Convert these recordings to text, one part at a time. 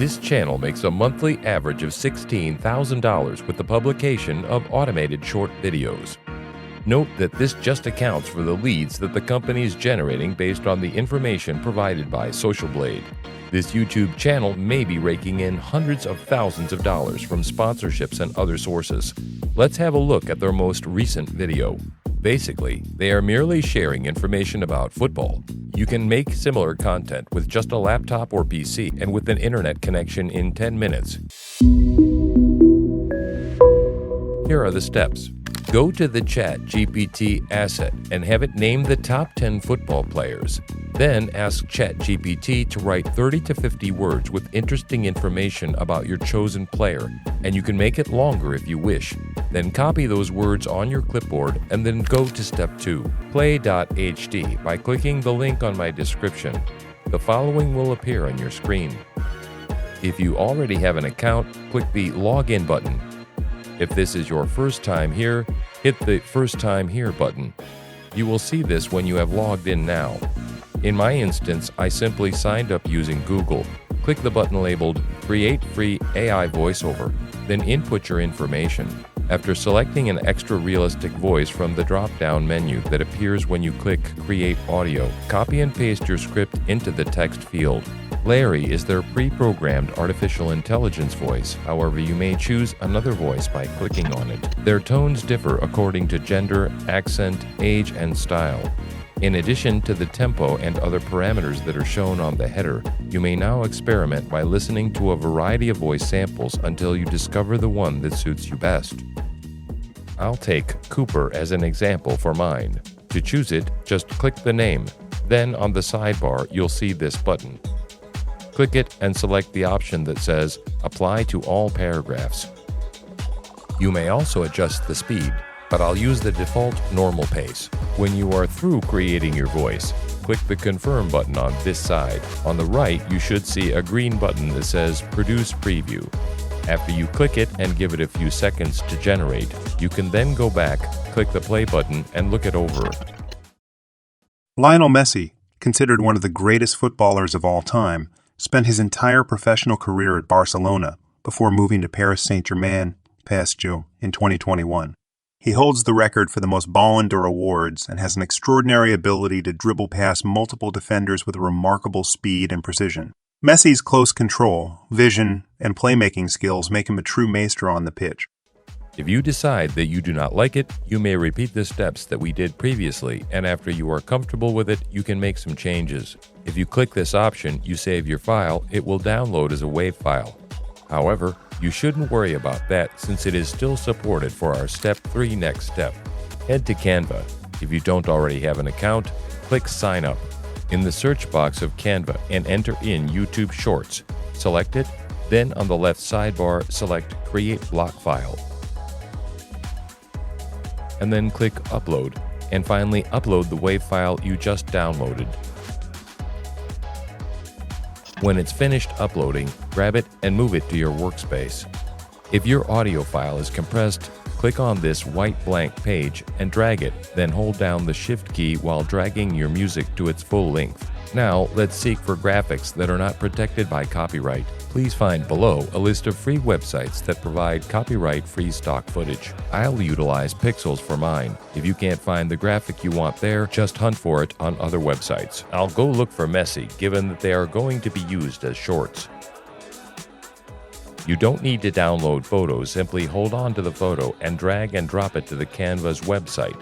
This channel makes a monthly average of $16,000 with the publication of automated short videos. Note that this just accounts for the leads that the company is generating based on the information provided by Social Blade. This YouTube channel may be raking in hundreds of thousands of dollars from sponsorships and other sources. Let's have a look at their most recent video. Basically, they are merely sharing information about football. You can make similar content with just a laptop or PC and with an internet connection in 10 minutes. Here are the steps. Go to the ChatGPT asset and have it name the top 10 football players. Then ask ChatGPT to write 30 to 50 words with interesting information about your chosen player, and you can make it longer if you wish. Then copy those words on your clipboard and then go to step 2, Play.ht, by clicking the link on my description. The following will appear on your screen. If you already have an account, click the Login button. If this is your first time here, hit the First Time Here button. You will see this when you have logged in now. In my instance, I simply signed up using Google. Click the button labeled Create Free AI Voiceover, then input your information. After selecting an extra realistic voice from the drop-down menu that appears when you click Create Audio, copy and paste your script into the text field. Larry is their pre-programmed artificial intelligence voice. However, you may choose another voice by clicking on it. Their tones differ according to gender, accent, age, and style. In addition to the tempo and other parameters that are shown on the header, you may now experiment by listening to a variety of voice samples until you discover the one that suits you best. I'll take Cooper as an example for mine. To choose it, just click the name. Then on the sidebar, you'll see this button. Click it and select the option that says Apply to all paragraphs. You may also adjust the speed, but I'll use the default normal pace. When you are through creating your voice, click the Confirm button on this side. On the right, you should see a green button that says Produce Preview. After you click it and give it a few seconds to generate, you can then go back, click the play button, and look it over. Lionel Messi, considered one of the greatest footballers of all time, spent his entire professional career at Barcelona before moving to Paris Saint-Germain, PSG, in 2021. He holds the record for the most Ballon d'Or awards and has an extraordinary ability to dribble past multiple defenders with remarkable speed and precision. Messi's close control, vision, and playmaking skills make him a true maestro on the pitch. If you decide that you do not like it, you may repeat the steps that we did previously, and after you are comfortable with it, you can make some changes. If you click this option, you save your file, it will download as a WAV file. However, you shouldn't worry about that since it is still supported for our Step 3 next step. Head to Canva. If you don't already have an account, click Sign Up in the search box of Canva and enter in YouTube Shorts. Select it, then on the left sidebar, select Create Block File. And then click Upload, and finally upload the WAV file you just downloaded. When it's finished uploading, grab it and move it to your workspace. If your audio file is compressed, click on this white blank page and drag it, then hold down the Shift key while dragging your music to its full length. Now, let's seek for graphics that are not protected by copyright. Please find below a list of free websites that provide copyright-free stock footage. I'll utilize Pexels for mine. If you can't find the graphic you want there, just hunt for it on other websites. I'll go look for Messi, given that they are going to be used as shorts. You don't need to download photos, simply hold on to the photo and drag and drop it to the Canva's website.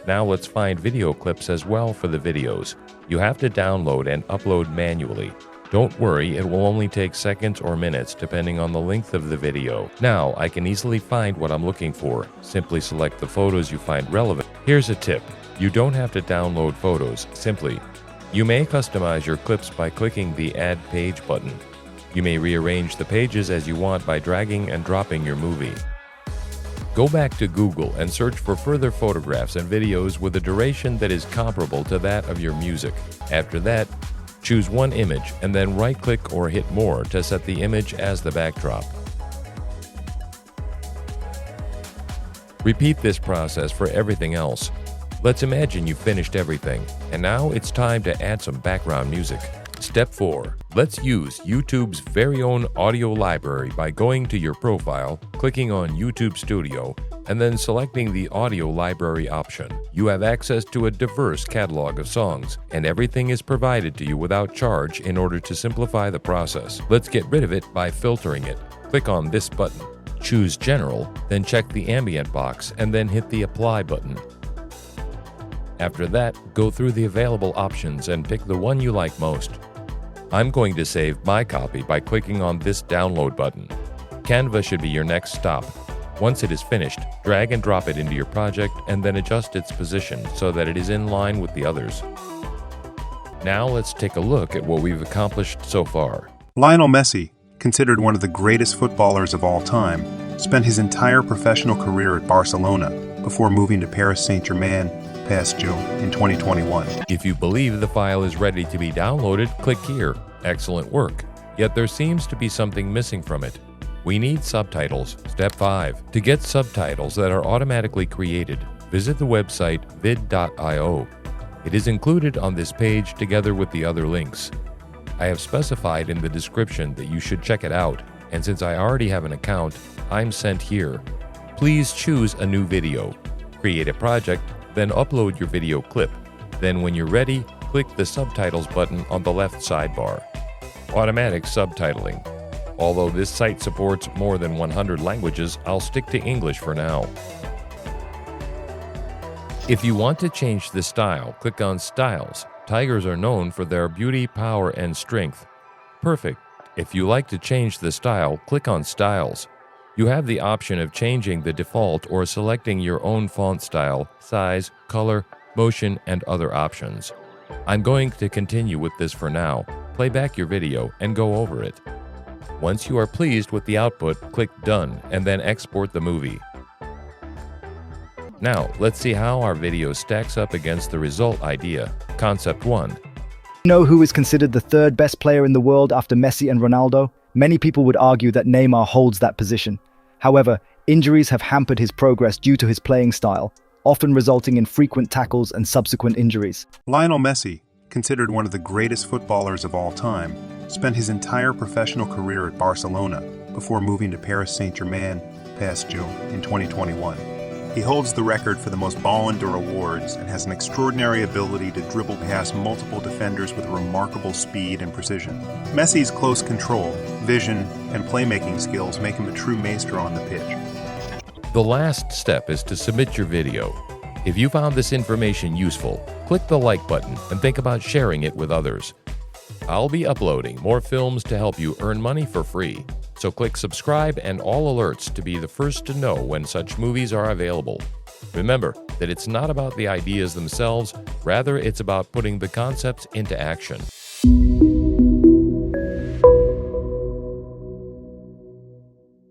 Now let's find video clips as well for the videos. You have to download and upload manually. Don't worry, it will only take seconds or minutes depending on the length of the video. Now I can easily find what I'm looking for. Simply select the photos you find relevant. Here's a tip. You don't have to download photos, simply. You may customize your clips by clicking the Add Page button. You may rearrange the pages as you want by dragging and dropping your movie. Go back to Google and search for further photographs and videos with a duration that is comparable to that of your music. After that, choose one image and then right-click or hit More to set the image as the backdrop. Repeat this process for everything else. Let's imagine you've finished everything, and now it's time to add some background music. Step 4. Let's use YouTube's very own audio library by going to your profile, clicking on YouTube Studio, and then selecting the audio library option. You have access to a diverse catalog of songs, and everything is provided to you without charge in order to simplify the process. Let's get rid of it by filtering it. Click on this button. Choose General, then check the Ambient box, and then hit the Apply button. After that, go through the available options and pick the one you like most. I'm going to save my copy by clicking on this Download button. Canva should be your next stop. Once it is finished, drag and drop it into your project and then adjust its position so that it is in line with the others. Now let's take a look at what we've accomplished so far. Lionel Messi, considered one of the greatest footballers of all time, spent his entire professional career at Barcelona before moving to Paris Saint-Germain, PSG, in 2021. If you believe the file is ready to be downloaded, click here. Excellent work. Yet there seems to be something missing from it. We need subtitles. Step 5. To get subtitles that are automatically created, visit the website vid.io. It is included on this page together with the other links. I have specified in the description that you should check it out, and since I already have an account, I'm sent here. Please choose a new video. Create a project, then upload your video clip. Then when you're ready, click the Subtitles button on the left sidebar. Automatic subtitling. Although this site supports more than 100 languages, I'll stick to English for now. If you want to change the style, click on Styles. Tigers are known for their beauty, power, and strength. Perfect. If you like to change the style, click on Styles. You have the option of changing the default or selecting your own font style, size, color, motion, and other options. I'm going to continue with this for now. Play back your video and go over it. Once you are pleased with the output, click Done and then export the movie. Now, let's see how our video stacks up against the result idea. Concept 1. Know who is considered the third best player in the world after Messi and Ronaldo? Many people would argue that Neymar holds that position. However, injuries have hampered his progress due to his playing style, often resulting in frequent tackles and subsequent injuries. Lionel Messi, considered one of the greatest footballers of all time, spent his entire professional career at Barcelona before moving to Paris Saint-Germain, PSG, in 2021. He holds the record for the most Ballon d'Or awards and has an extraordinary ability to dribble past multiple defenders with remarkable speed and precision. Messi's close control, vision, and playmaking skills make him a true maestro on the pitch. The last step is to submit your video. If you found this information useful, click the like button and think about sharing it with others. I'll be uploading more films to help you earn money for free. So click subscribe and all alerts to be the first to know when such movies are available. Remember that it's not about the ideas themselves, rather it's about putting the concepts into action.